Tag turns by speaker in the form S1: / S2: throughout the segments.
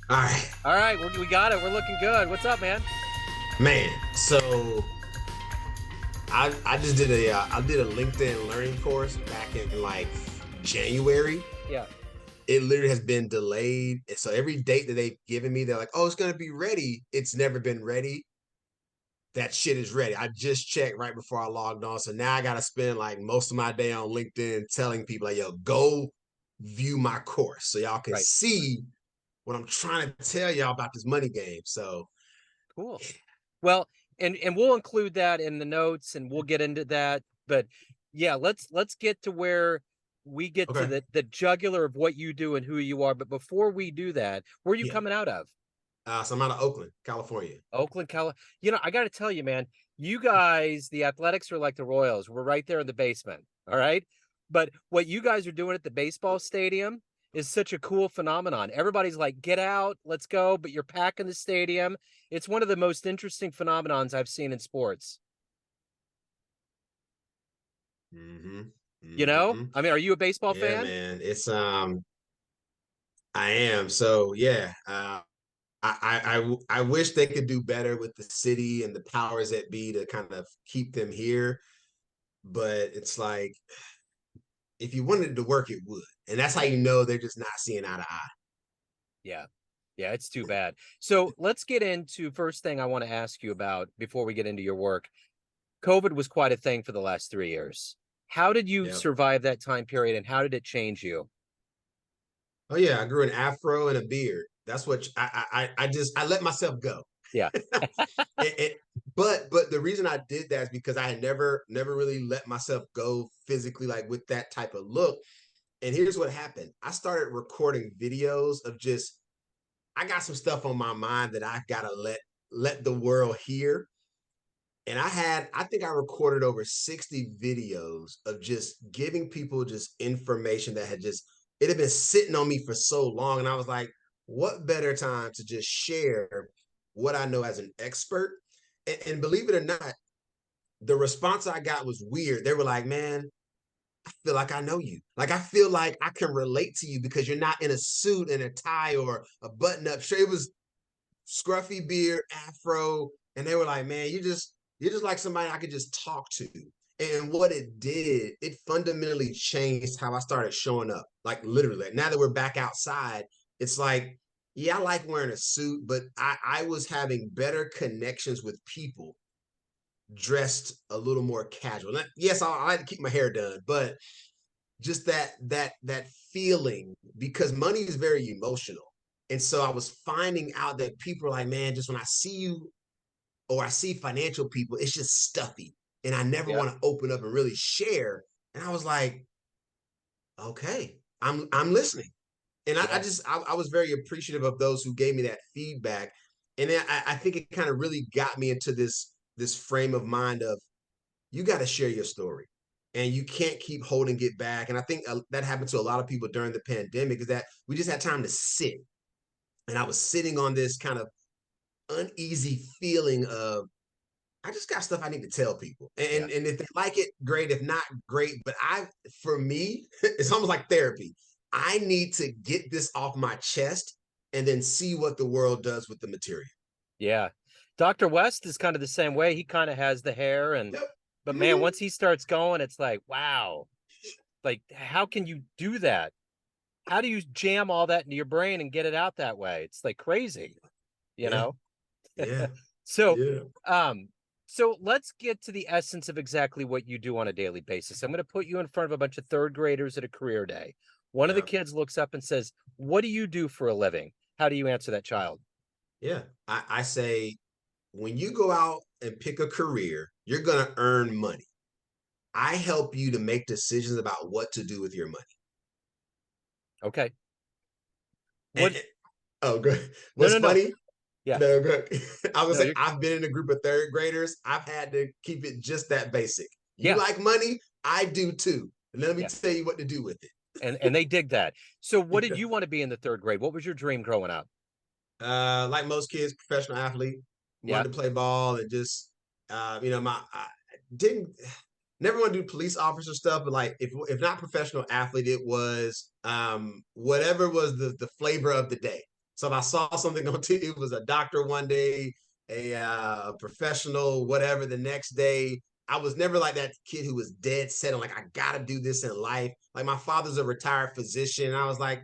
S1: All right,
S2: All right, we got it. We're looking good. What's up, man?
S1: man. So I just did a LinkedIn learning course back in like January.
S2: Yeah,
S1: It literally has been delayed. And so every date that they've given me, they're like, "Oh, it's gonna be ready." It's never been ready. That shit is ready. I just checked right before I logged on. So now I gotta spend like most of my day on LinkedIn telling people like, "Yo, go view my course so y'all can
S2: right.
S1: see what I'm trying to tell y'all about this money game." So
S2: Cool. Well, and we'll include that in the notes and we'll get into that. But yeah, let's get to where we get to
S1: okay,
S2: the jugular of what you do and who you are. But before we do that, where are you
S1: yeah.
S2: coming out of?
S1: So I'm out of Oakland, California.
S2: Oakland, California. I got to tell you, man, you guys, the Athletics are like the Royals. We're right there in the basement. All right. But what you guys are doing at the baseball stadium is such a cool phenomenon. Everybody's like, get out, let's go. But you're packing the stadium. It's one of the most interesting phenomenons I've seen in sports.
S1: Mm-hmm.
S2: You know,
S1: Mm-hmm.
S2: I mean, are you a baseball
S1: Yeah,
S2: fan?
S1: man. It's I am. So yeah. I wish they could do better with the city and the powers that be to kind of keep them here. But it's like if you wanted to work, it would. And that's how you know they're just not seeing eye to eye.
S2: Yeah. Yeah, it's too bad. So let's get into first thing I want to ask you about before we get into your work. COVID was quite a thing for the last 3 years. How did you
S1: Yep.
S2: survive that time period and how did it change you?
S1: Oh yeah, I grew an afro and a beard. That's what I just I let myself go.
S2: Yeah.
S1: And, but the reason I did that is because I had never really let myself go physically like with that type of look. And here's what happened. I started recording videos of just I got some stuff on my mind that I gotta let the world hear. And I think I recorded over 60 videos of just giving people just information that it had been sitting on me for so long. And I was like, what better time to just share what I know as an expert? And believe it or not, the response I got was weird. They were like, man, I feel like I know you. Like I feel like I can relate to you because you're not in a suit and a tie or a button-up shirt. It was scruffy beard, afro, and they were like, "Man, you're just like somebody I could just talk to." And what it did, it fundamentally changed how I started showing up. Like literally, like, now that we're back outside, it's like, yeah, I like wearing a suit, but I was having better connections with people dressed a little more casual. Now, yes, I like to keep my hair done, but just that feeling because money is very emotional. And so I was finding out that people are like, man, just when I see you or I see financial people, it's just stuffy. And I never
S2: Yep.
S1: want to open up and really share. And I was like, okay, I'm listening. And
S2: Yeah.
S1: I was very appreciative of those who gave me that feedback. And then I think it kind of really got me into this frame of mind of you got to share your story and you can't keep holding it back. And I think that happened to a lot of people during the pandemic is that we just had time to sit. And I was sitting on this kind of uneasy feeling of, I just got stuff I need to tell people.
S2: Yeah.
S1: And if they like it, great. If not, great. But for me, it's almost like therapy. I need to get this off my chest and then see what the world does with the material.
S2: Yeah. Dr. West is kind of the same way. He kind of has the hair and
S1: Yep.
S2: but man,
S1: Mm-hmm.
S2: once he starts going, it's like, wow. Like how can you do that? How do you jam all that into your brain and get it out that way? It's like crazy, you
S1: Yeah.
S2: know?
S1: Yeah.
S2: So,
S1: Yeah.
S2: um, so let's get to the essence of exactly what you do on a daily basis. I'm going to put you in front of a bunch of third graders at a career day. One of the
S1: Yeah.
S2: kids looks up and says, "What do you do for a living?" How do you answer that child?
S1: Yeah. I say when you go out and pick a career, you're going to earn money. I help you to make decisions about what to do with your money.
S2: Okay.
S1: And,
S2: What?
S1: oh, good.
S2: No,
S1: What's
S2: no, no.
S1: funny?
S2: Yeah.
S1: No, good. I was
S2: No,
S1: gonna say
S2: you're.
S1: I've been in a group of third graders. I've had to keep it just that basic. You
S2: Yeah.
S1: like money? I do too. And let me
S2: Yeah.
S1: tell you what to do with
S2: And they dig that. So, what did
S1: it.
S2: you want to be in the third grade? What was your dream growing up?
S1: Like most kids, professional athlete,
S2: Yeah.
S1: wanted to play ball and just my I didn't never want to do police officer stuff, but like if not professional athlete, it was whatever was the flavor of the day. So if I saw something on TV, it was a doctor one day, a professional, whatever the next day. I was never like that kid who was dead set on like, I gotta do this in life. Like my father's a retired physician. And I was like,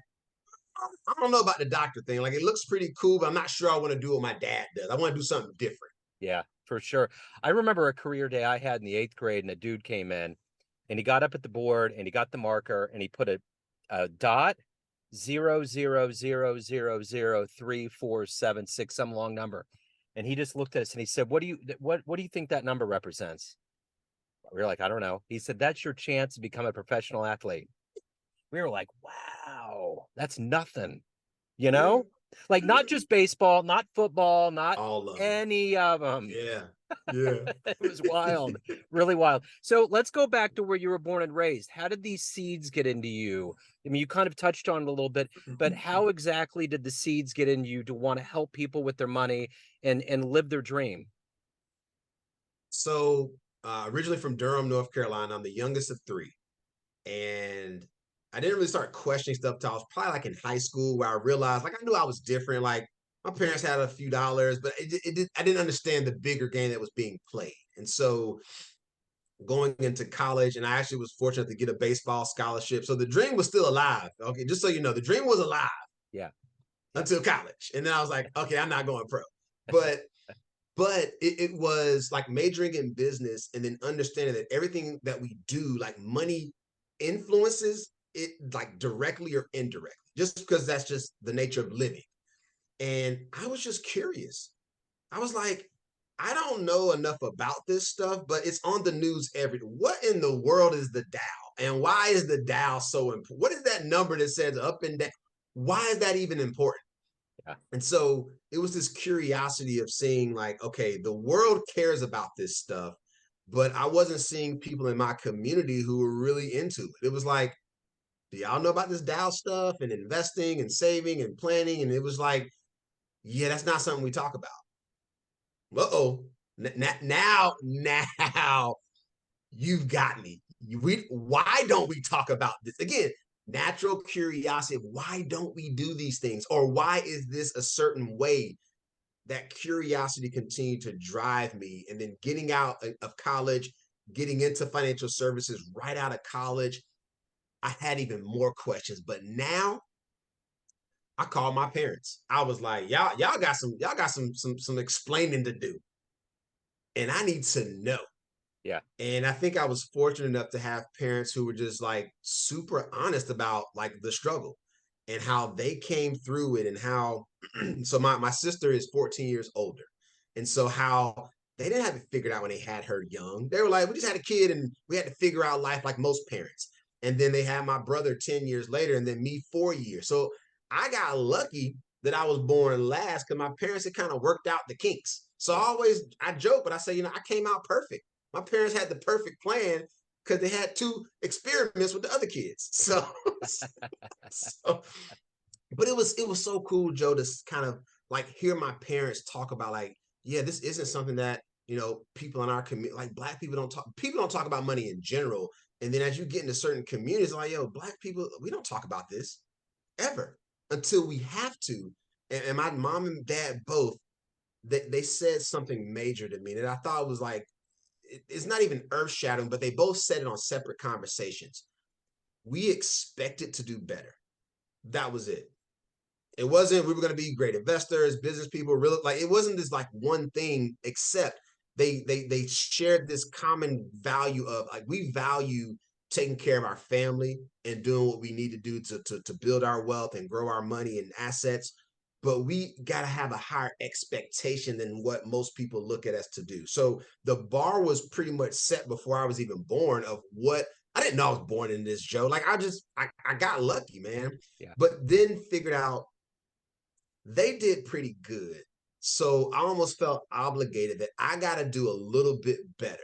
S1: I don't know about the doctor thing. Like it looks pretty cool, but I'm not sure I want to do what my dad does. I want to do something different.
S2: Yeah, for sure. I remember a career day I had in the 8th grade, and a dude came in and he got up at the board and he got the marker and he put a dot 0 0 0 0 0 0 3 4 7 6, some long number. And he just looked at us and he said, what do you think that number represents? We were like, I don't know. He said, that's your chance to become a professional athlete. We were like, wow, that's nothing, you
S1: Yeah.
S2: know? Like not just baseball, not football, not
S1: All of them.
S2: any of them.
S1: Yeah. Yeah.
S2: It was wild, really wild. So let's go back to where you were born and raised. How did these seeds get into you? I mean, you kind of touched on it a little bit, but how exactly did the seeds get into you to want to help people with their money and live their dream?
S1: So originally from Durham, North Carolina, I'm the youngest of three. And I didn't really start questioning stuff till I was probably like in high school where I realized like I knew I was different. Like my parents had a few dollars, but I didn't understand the bigger game that was being played. And so going into college, and I actually was fortunate to get a baseball scholarship. So the dream was still alive. Okay, just so you know, the dream was alive
S2: Yeah. Yeah.
S1: until college. And then I was like, okay, I'm not going pro. But it was like majoring in business and then understanding that everything that we do, like money influences it like directly or indirectly, just because that's just the nature of living. And I was just curious. I was like, I don't know enough about this stuff, but it's on the news every. What in the world is the Dow, and why is the Dow so important? What is that number that says up and down? Why is that even important?
S2: Yeah.
S1: And so it was this curiosity of seeing, like, okay, the world cares about this stuff, but I wasn't seeing people in my community who were really into it. It was like, do y'all know about this Dow stuff and investing and saving and planning? And it was like, yeah, that's not something we talk about. Uh-oh. Now you've got me. Why don't we talk about this? Again, natural curiosity of why don't we do these things? Or why is this a certain way? That curiosity continued to drive me. And then getting out of college, getting into financial services right out of college, I had even more questions. But now I called my parents. I was like, y'all got some explaining to do. And I need to know.
S2: Yeah.
S1: And I think I was fortunate enough to have parents who were just like super honest about like the struggle and how they came through it and how so my sister is 14 years older. And so how they didn't have it figured out when they had her young. They were like, we just had a kid and we had to figure out life like most parents. And then they had my brother 10 years later and then me 4 years. So I got lucky that I was born last because my parents had kind of worked out the kinks. So
S2: Yeah.
S1: I joke, but I say, I came out perfect. My parents had the perfect plan because they had two experiments with the other kids. So, but it was so cool, Joe, to kind of like hear my parents talk about like, yeah, this isn't something that people in our community, like black people don't talk about money in general. And then as you get into certain communities, like, yo, black people, we don't talk about this ever until we have to. And my mom and dad both, they said something major to me that I thought was like, it's not even earth shattering, but they both said it on separate conversations. We expected to do better. That was it. It wasn't we were going to be great investors, business people, real like it wasn't this like one thing, except they shared this common value of like we value taking care of our family and doing what we need to do to build our wealth and grow our money and assets. But we got to have a higher expectation than what most people look at us to do. So the bar was pretty much set before I was even born of what I didn't know I was born in this, Joe. Like I got lucky, man.
S2: Yeah.
S1: But then figured out they did pretty good. So I almost felt obligated that I got to do a little bit better.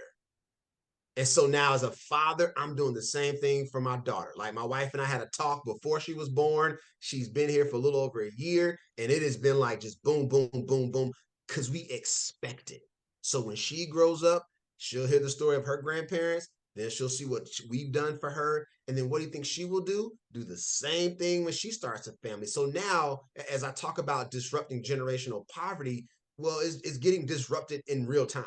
S1: And so now, as a father, I'm doing the same thing for my daughter. Like my wife and I had a talk before she was born. She's been here for a little over a year, and it has been like just boom, boom, boom, boom, because we expect it. So when she grows up, she'll hear the story of her grandparents. Then she'll see what we've done for her. And then what do you think she will do? Do the same thing when she starts a family. So now, as I talk about disrupting generational poverty, well, it's getting disrupted in real time.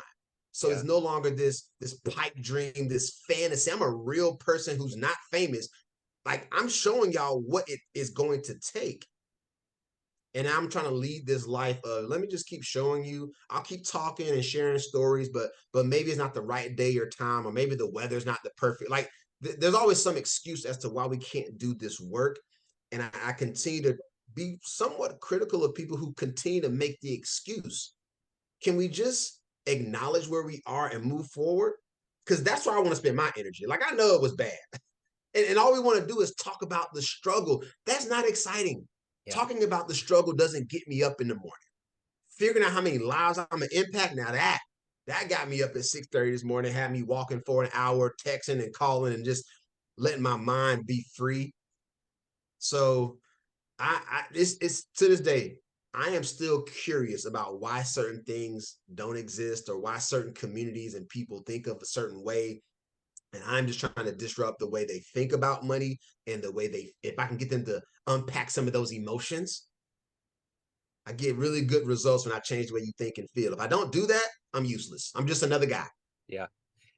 S1: So
S2: Yeah.
S1: it's no longer this pipe dream, this fantasy. I'm a real person who's not famous. Like, I'm showing y'all what it is going to take, and I'm trying to lead this life of, let me just keep showing you. I'll keep talking and sharing stories, but maybe it's not the right day or time, or maybe the weather's not the perfect, like, there's always some excuse as to why we can't do this work. And I continue to be somewhat critical of people who continue to make the excuse. Can we just acknowledge where we are and move forward? Because that's where I want to spend my energy. Like, I know it was bad, and all we want to do is talk about the struggle. That's not exciting.
S2: Yeah.
S1: Talking about the struggle doesn't get me up in the morning. Figuring out how many lives I'm gonna impact, now that got me up at 6:30 this morning, had me walking for an hour, texting and calling and just letting my mind be free. So it's to this day, I am still curious about why certain things don't exist, or why certain communities and people think of a certain way. And I'm just trying to disrupt the way they think about money, and the way they, if I can get them to unpack some of those emotions, I get really good results when I change the way you think and feel. If I don't do that, I'm useless. I'm just another guy.
S2: Yeah.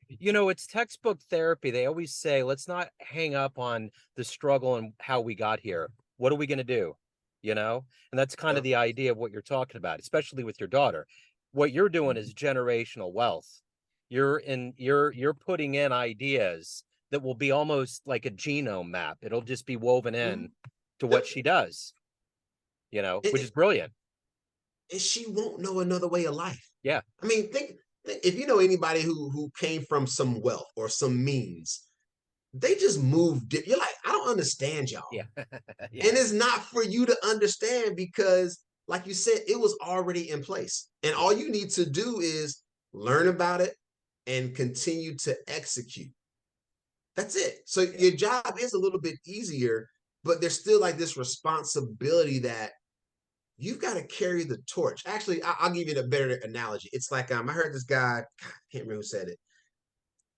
S2: It's textbook therapy. They always say, let's not hang up on the struggle and how we got here. What are we going to do? And that's kind of
S1: Yep.
S2: the idea of what you're talking about, especially with your daughter. What you're doing is generational wealth. You're putting in ideas that will be almost like a genome map. It'll just be woven in
S1: Mhm.
S2: to what
S1: Yep.
S2: she does, which
S1: And,
S2: is brilliant.
S1: and she won't know another way of life.
S2: Yeah.
S1: I mean, think if you know anybody who came from some wealth or some means, they just moved. You're like, I don't understand y'all.
S2: Yeah. Yeah.
S1: And it's not for you to understand, because, like you said, it was already in place. And
S2: Yeah.
S1: all you need to do is learn about it and continue to execute. That's it. So
S2: Yeah.
S1: your job is a little bit easier, but there's still like this responsibility that you've got to carry the torch. Actually, I'll give you a better analogy. It's like, I heard this guy, God, I can't remember who said it.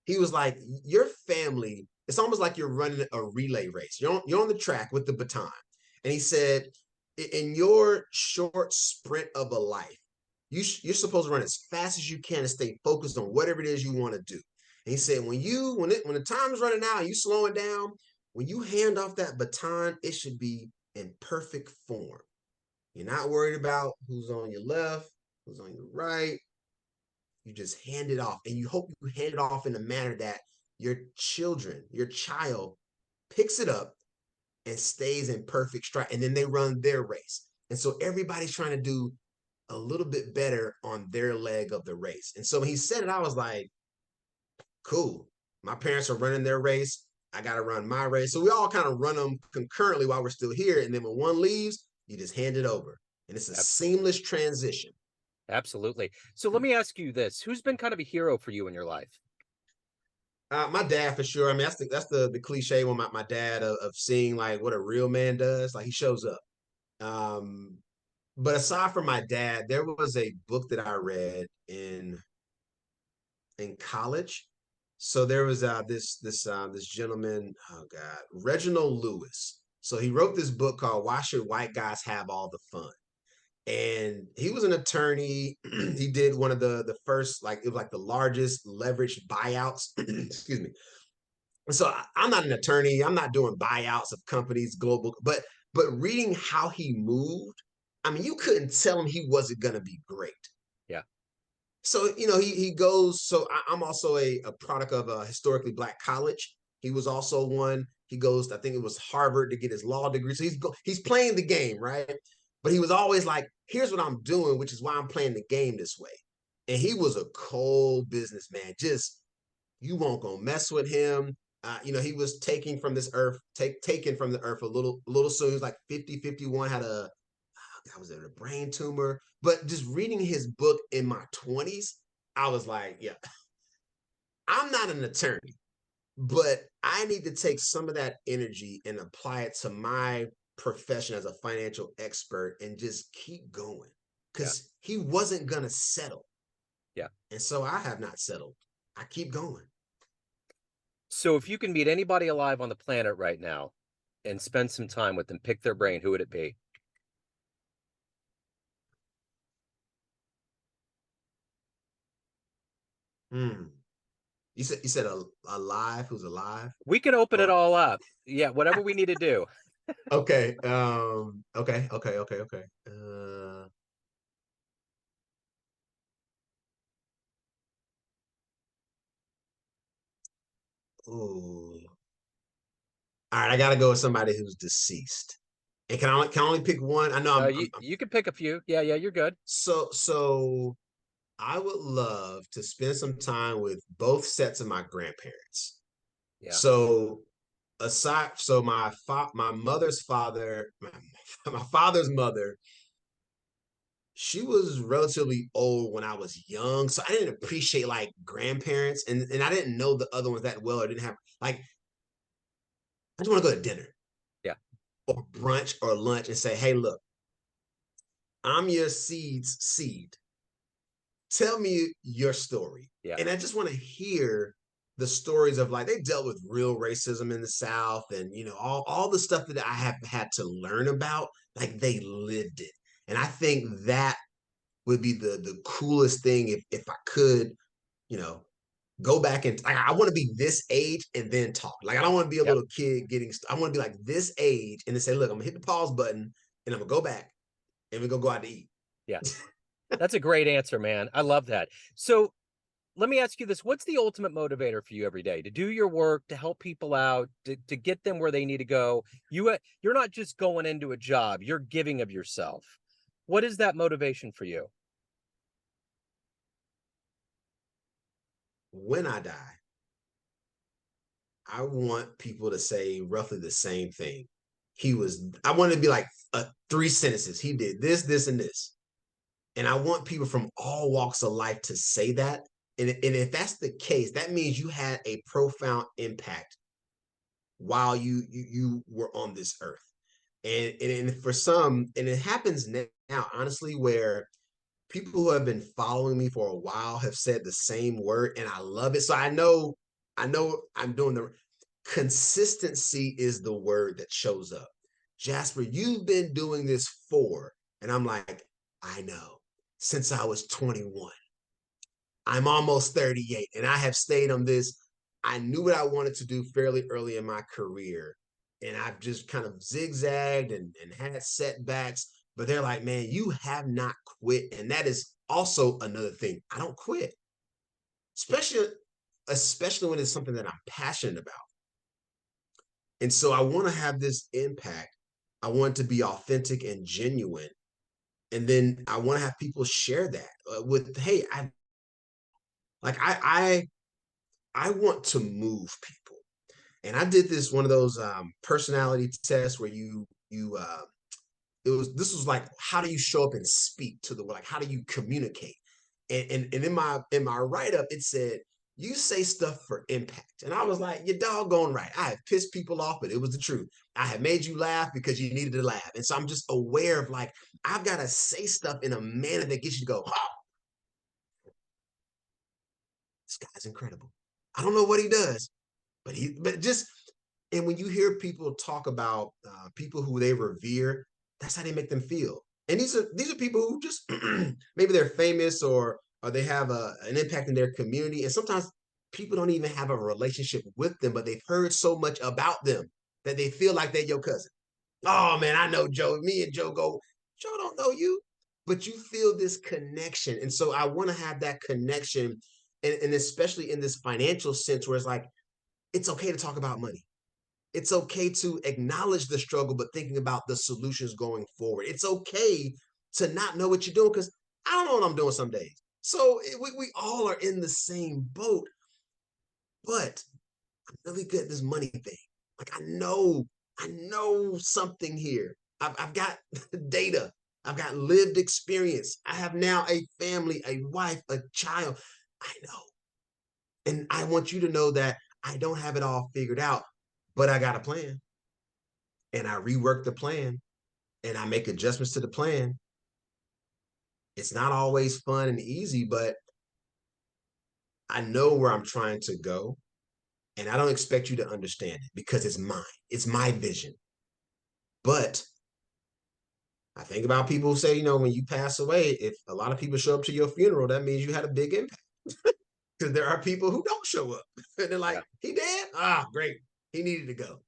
S1: He was like, your family, it's almost like you're running a relay race. You're on the track with the baton. And he said, in your short sprint of a life, you're supposed to run as fast as you can and stay focused on whatever it is you want to do. And he said, when the time's running out and you slowing down, when you hand off that baton, it should be in perfect form. You're not worried about who's on your left, who's on your right. You just hand it off, and you hope you hand it off in a manner that your child picks it up and stays in perfect stride, and then they run their race. And so everybody's trying to do a little bit better on their leg of the race. And so when he said it, I was like, cool. My parents are running their race. I got to run my race. So we all kind of run them concurrently while we're still here. And then when one leaves, you just hand it over. And it's a
S2: Absolutely.
S1: seamless transition.
S2: Absolutely. So let me ask you this. Who's been kind of a hero for you in your life?
S1: My dad, for sure. I mean, that's the cliche one. My dad, of seeing like what a real man does. Like, he shows up. Um, but aside from my dad, there was a book that I read in college. So there was this gentleman, oh God, Reginald Lewis. So he wrote this book called "Why Should White Guys Have All the Fun?" And he was an attorney. He did one of the first, like, it was like the largest leveraged buyouts. Excuse me. So I'm not an attorney. I'm not doing buyouts of companies global, but reading how he moved, I mean, you couldn't tell him he wasn't going to be great.
S2: Yeah.
S1: So he goes. So I'm also a product of a historically black college. He was also one. He goes, I think it was Harvard, to get his law degree. So he's playing the game, right? But he was always like, here's what I'm doing, which is why I'm playing the game this way. And he was a cold businessman. Just, you won't go mess with him. He was taken from the earth a little soon. He was like 50, 51, had a, I was, a brain tumor. But just reading his book in my 20s, I was like, yeah, I'm not an attorney, but I need to take some of that energy and apply it to my profession as a financial expert and just keep going,
S2: Yeah.
S1: because he wasn't going to settle.
S2: Yeah.
S1: And so I have not settled. I keep going.
S2: So if you can meet anybody alive on the planet right now and spend some time with them, pick their brain, who would it be?
S1: Hmm. You said alive, who's alive?
S2: We can open it
S1: Or
S2: all up. Yeah, whatever we need to do.
S1: okay. Okay. Ooh. All right, I gotta go with somebody who's deceased. And can I only pick one? I know I'm
S2: You can pick a few. Yeah, yeah, you're good.
S1: so I would love to spend some time with both sets of my grandparents.
S2: Yeah,
S1: So my mother's father, my father's mother, she was relatively old when I was young, so I didn't appreciate like grandparents, and I didn't know the other ones that well, or didn't have like I just want to go to dinner
S2: yeah,
S1: or brunch or lunch and say, hey, look, I'm your seed's seed. Tell me your story.
S2: yeah,
S1: And I just want to hear the stories of like they dealt with real racism in the South and all the stuff that I have had to learn about, like they lived it. And I think that would be the coolest thing if I could, you know, go back and like, I want to be this age and then talk. Like I don't want to be a
S2: yep,
S1: little kid I want to be like this age and then say, look, I'm gonna hit the pause button and I'm gonna go back and we're gonna go out to eat.
S2: yeah. That's a great answer, man. I love that. So let me ask you this. What's the ultimate motivator for you every day? To do your work, to help people out, to get them where they need to go. You're not just going into a job, you're giving of yourself. What is that motivation for you?
S1: When I die, I want people to say roughly the same thing. I want it to be like three sentences. He did this, and this. And I want people from all walks of life to say that. And if that's the case, that means you had a profound impact while you were on this earth. And for some, and it happens now, honestly, where people who have been following me for a while have said the same word, and I love it. So I know I'm doing the consistency is the word that shows up. Jasper, you've been doing this and I'm like, I know, since I was 21. I'm almost 38 and I have stayed on this. I knew what I wanted to do fairly early in my career. And I've just kind of zigzagged and had setbacks. But they're like, man, you have not quit. And that is also another thing. I don't quit, especially, especially when it's something that I'm passionate about. And so I want to have this impact. I want to be authentic and genuine. And then I want to have people share that with, hey, I want to move people. And I did one of those personality tests where this was like how do you show up and speak to the world? Like how do you communicate? And in my write-up, it said, you say stuff for impact. And I was like, you're doggone right. I have pissed people off, but it was the truth. I have made you laugh because you needed to laugh. And so I'm just aware of like, I've got to say stuff in a manner that gets you to go, oh, this guy's incredible. I don't know what he does, but just and when you hear people talk about people who they revere, that's how they make them feel. And these are people who just maybe they're famous or they have an impact in their community, and sometimes people don't even have a relationship with them, but they've heard so much about them that they feel like they're your cousin. Oh man, I know Joe. Me and Joe go. Joe don't know you, but you feel this connection, and so I want to have that connection, and especially in this financial sense, where it's like it's okay to talk about money. It's okay to acknowledge the struggle, but thinking about the solutions going forward. It's okay to not know what you're doing because I don't know what I'm doing some days. So we all are in the same boat, but I'm really good at this money thing. Like I know something here. I've got data. I've got lived experience. I have now a family, a wife, a child. I know. And I want you to know that I don't have it all figured out, but I got a plan and I rework the plan and I make adjustments to the plan. It's not always fun and easy, but I know where I'm trying to go. and I don't expect you to understand it because it's mine. It's my vision. But I think about people who say, when you pass away, if a lot of people show up to your funeral, that means you had a big impact. Because there are people who don't show up. And they're
S2: Yeah.
S1: like, he dead? Ah, great. He needed to go.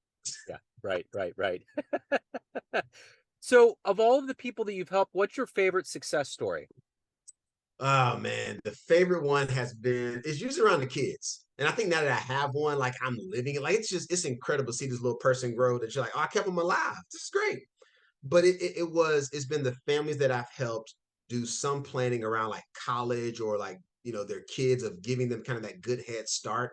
S2: Yeah. Right. Right. Right. So, of all of the people that you've helped, what's your favorite success story?
S1: Oh man, the favorite one it's usually around the kids. And I think now that I have one, like I'm living it, like it's incredible to see this little person grow that you're like, oh, I kept them alive. This is great. But it's been the families that I've helped do some planning around like college or like, their kids, of giving them kind of that good head start.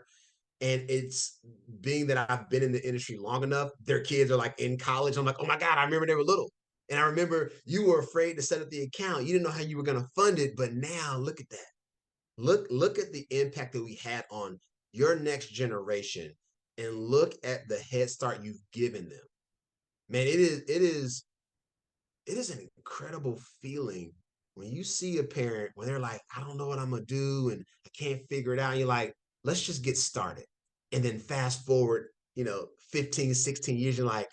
S1: And it's being that I've been in the industry long enough, their kids are like in college. I'm like, oh my God, I remember they were little. And I remember you were afraid to set up the account. You didn't know how you were going to fund it. But now look at that. Look at the impact that we had on your next generation, and look at the head start you've given them. Man, it is an incredible feeling when you see a parent when they're like, I don't know what I'm gonna do and I can't figure it out. And you're like, let's just get started. And then fast forward, 15, 16 years, you're like,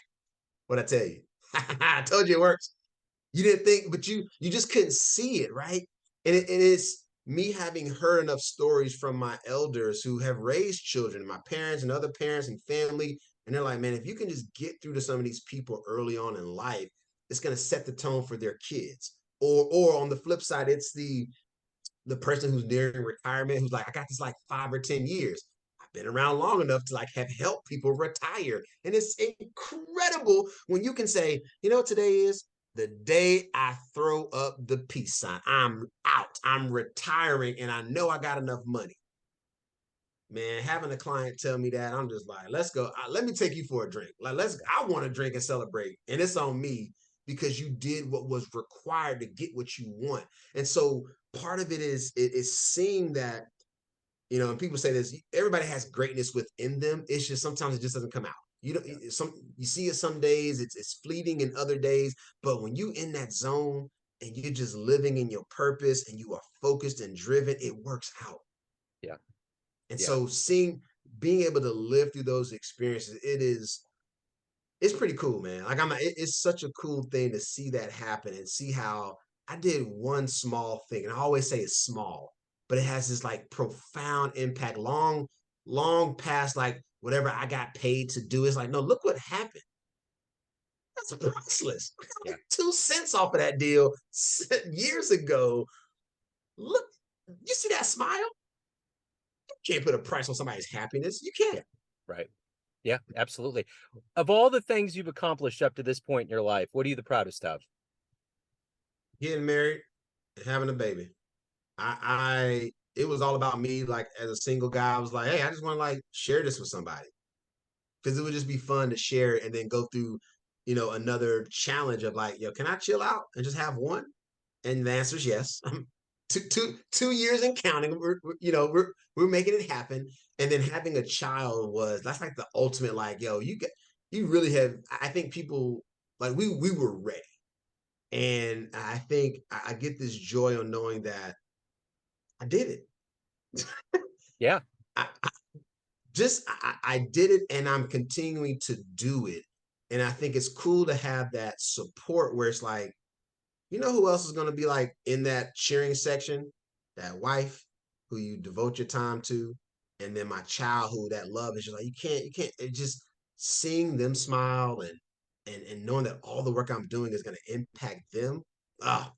S1: what I tell you? I told you it works. You didn't think, but you just couldn't see it, right? And it's me having heard enough stories from my elders who have raised children, my parents and other parents and family, and they're like, man, if you can just get through to some of these people early on in life, it's going to set the tone for their kids. Or on the flip side, it's the person who's nearing retirement who's like, I got this like 5 or 10 years. I've been around long enough to like have helped people retire. And it's incredible when you can say, you know what today is? The day I throw up the peace sign. I'm out. I'm retiring and I know I got enough money. Man, having a client tell me that, I'm just like, let's go. Let me take you for a drink. Like, I want to drink and celebrate. And it's on me because you did what was required to get what you want. And so part of it is seeing that, and people say this, everybody has greatness within them. It's just sometimes it just doesn't come out.
S2: Yeah.
S1: You see it some days, it's fleeting in other days. But when you in that zone and you're just living in your purpose and you are focused and driven, it works out.
S2: Yeah.
S1: And
S2: Yeah.
S1: so being able to live through those experiences, it's pretty cool, man. Like it's such a cool thing to see that happen and see how I did one small thing. And I always say it's small, but it has this like profound impact, long past like whatever I got paid to do. It's like, no, look what happened. That's priceless. I got
S2: Yeah.
S1: like 2 cents off of that deal years ago. Look, you see that smile? You can't put a price on somebody's happiness. You
S2: Yeah.
S1: can't.
S2: Right. Yeah, absolutely. Of all the things you've accomplished up to this point in your life, what are you the proudest of?
S1: Getting married and having a baby. I it was all about me. Like as a single guy, I was like, hey, I just want to like share this with somebody because it would just be fun to share it and then go through, another challenge of like, yo, can I chill out and just have one? And the answer is yes. 2 years and counting. We're making it happen. And then having a child that's like the ultimate like, yo, you really have. I think people like we were ready, and I think I get this joy on knowing that I did it.
S2: Yeah.
S1: I did it and I'm continuing to do it. And I think it's cool to have that support where it's like, who else is going to be like in that cheering section? That wife who you devote your time to. And then my child who that love is just like, you can't, it just seeing them smile and knowing that all the work I'm doing is going to impact them. Ah,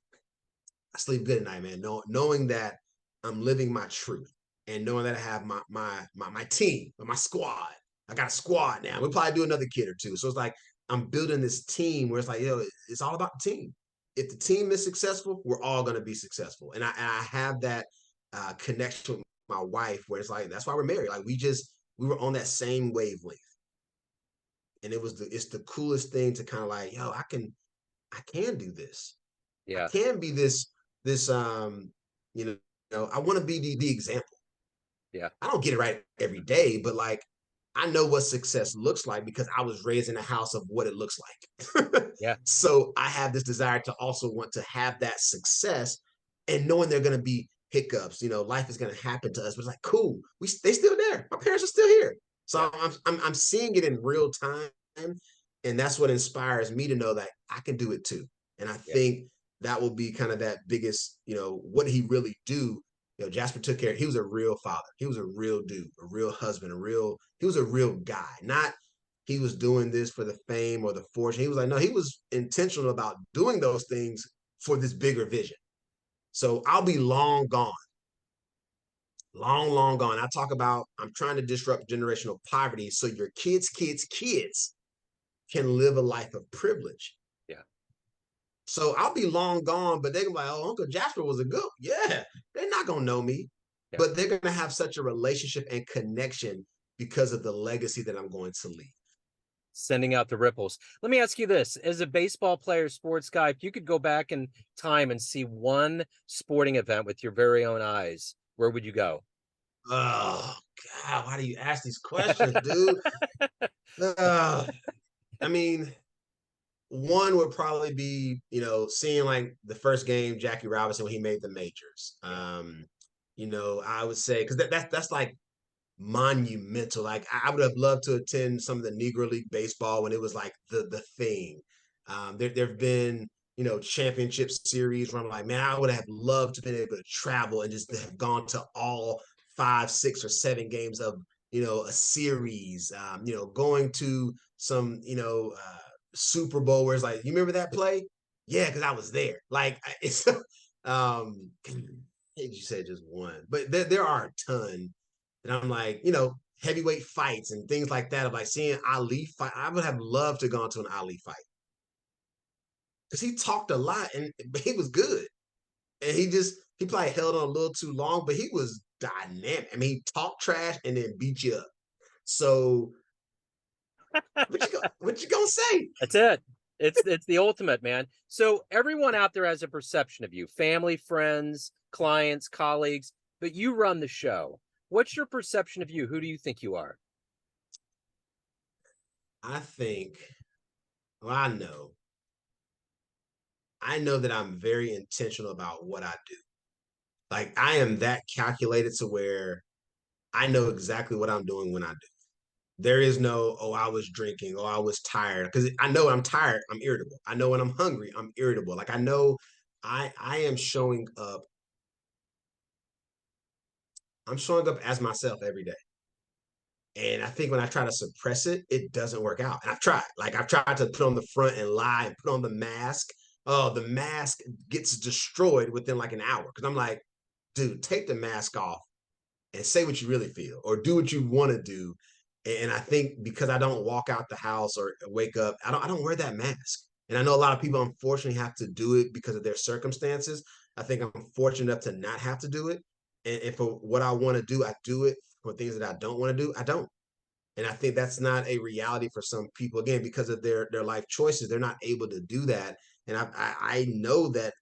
S1: I sleep good at night, man. Knowing that I'm living my truth and knowing that I have my team, my squad. I got a squad now. We'll probably do another kid or two. So it's like I'm building this team where it's like, it's all about the team. If the team is successful, we're all going to be successful. And I have that connection with my wife where it's like that's why we're married. Like we were on that same wavelength, and it's the coolest thing to kind of like, I can do this. I
S2: Yeah.
S1: can be this I want to be the example.
S2: Yeah.
S1: I don't get it right every day, but like I know what success looks like because I was raised in a house of what it looks like.
S2: Yeah.
S1: So I have this desire to also want to have that success and knowing they're going to be hiccups, life is going to happen to us, but it's like, cool. They still there. My parents are still here.
S2: Yeah.
S1: So I'm seeing it in real time, and that's what inspires me to know that I can do it too. And I
S2: Yeah.
S1: think that will be kind of that biggest, what he really do. Jasper took care. He was a real father. He was a real dude, a real husband, he was a real guy. Not he was doing this for the fame or the fortune. He was like, no, he was intentional about doing those things for this bigger vision. So I'll be long gone, long, long gone. I talk about I'm trying to disrupt generational poverty so your kids can live a life of privilege.
S2: Yeah.
S1: So I'll be long gone, but they're gonna be like, oh, Uncle Jasper was a good. Yeah, they're not gonna know me,
S2: Yeah.
S1: but they're gonna have such a relationship and connection because of the legacy that I'm going to leave.
S2: Sending out the ripples. Let me ask you this. As a baseball player, sports guy, if you could go back in time and see one sporting event with your very own eyes, where would you go?
S1: Oh God, why do you ask these questions, dude? Uh, I mean, one would probably be, seeing like the first game Jackie Robinson when he made the majors.
S2: Yeah.
S1: I would say because that's like monumental. Like I would have loved to attend some of the Negro League baseball when it was like the thing. There've been championship series where I'm like, man, I would have loved to be able to travel and just have gone to all 5, 6, or 7 games of a series. Going to some Super Bowl where it's like, you remember that play? Yeah, because I was there. Like it's you said just one, but there are a ton. And I'm like, heavyweight fights and things like that. Of like seeing Ali fight, I would have loved to gone to an Ali fight because he talked a lot and he was good. And he probably held on a little too long, but he was dynamic. I mean, he talked trash and then beat you up. So what you gonna say?
S2: That's it. It's the ultimate, man. So everyone out there has a perception of you, family, friends, clients, colleagues, but you run the show. What's your perception of you? Who do you think you are?
S1: I think, well, I know that I'm very intentional about what I do. Like I am that calculated to where I know exactly what I'm doing when I do. There is no, oh, I was drinking, oh, I was tired. Because I know when I'm tired, I'm irritable. I know when I'm hungry, I'm irritable. Like I know I am showing up. I'm showing up as myself every day. And I think when I try to suppress it, it doesn't work out. And I've tried. Like I've tried to put on the front and lie and put on the mask. Oh, the mask gets destroyed within like an hour. Because I'm like, dude, take the mask off and say what you really feel or do what you want to do. And I think because I don't walk out the house or wake up, I don't wear that mask. And I know a lot of people unfortunately have to do it because of their circumstances. I think I'm fortunate enough to not have to do it. And for what I want to do, I do it. For things that I don't want to do, I don't. And I think that's not a reality for some people. Again, because of their life choices, they're not able to do that. And I know that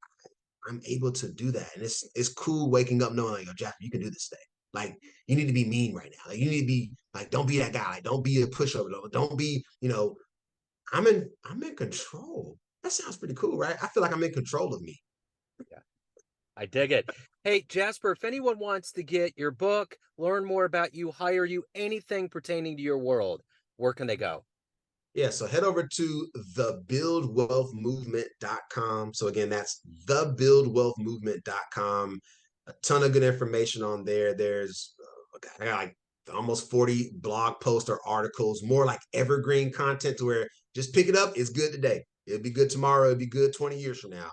S1: I'm able to do that. And it's cool waking up knowing like, yo, Jasper, you can do this thing. Like you need to be mean right now. Like you need to be like, don't be that guy. Like don't be a pushover. Don't be, I'm in control. That sounds pretty cool, right? I feel like I'm in control of me.
S2: Yeah, I dig it. Hey, Jasper, if anyone wants to get your book, learn more about you, hire you, anything pertaining to your world, where can they go?
S1: Yeah, so head over to thebuildwealthmovement.com. So again, that's thebuildwealthmovement.com. A ton of good information on there. I got like almost 40 blog posts or articles, more like evergreen content to where just pick it up. It's good today. It'll be good tomorrow. It'll be good 20 years from now.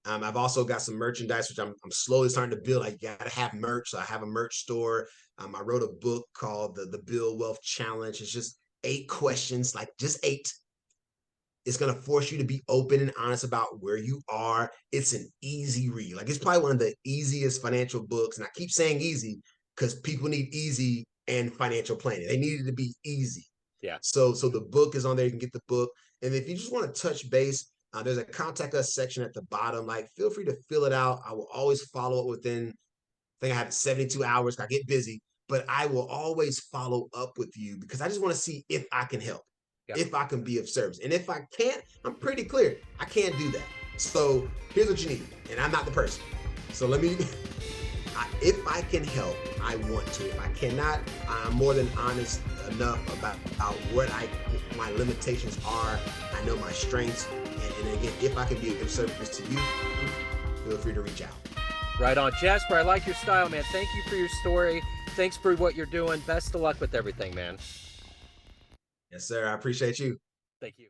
S1: I've also got some merchandise, which I'm slowly starting to build. I got to have merch. So I have a merch store. I wrote a book called the Build Wealth Challenge. It's just 8 questions, like just 8. It's going to force you to be open and honest about where you are. It's an easy read. Like it's probably one of the easiest financial books. And I keep saying easy because people need easy and financial planning. They need it to be easy.
S2: Yeah.
S1: So the book is on there. You can get the book. And if you just want to touch base, there's a contact us section at the bottom. Like feel free to fill it out. I will always follow up within, I think I have 72 hours. I get busy, but I will always follow up with you because I just want to see if I can help,
S2: Yeah.
S1: if I can be of service. And if I can't, I'm pretty clear. I can't do that. So here's what you need. And I'm not the person. So if I can help, I want to. If I cannot, I'm more than honest enough about what my limitations are. I know my strengths, and again, if I can be of service to you, feel free to reach out.
S2: Right on. Jasper, I like your style, man. Thank you for your story. Thanks for what you're doing. Best of luck with everything, man.
S1: Yes, sir. I appreciate you.
S2: Thank you.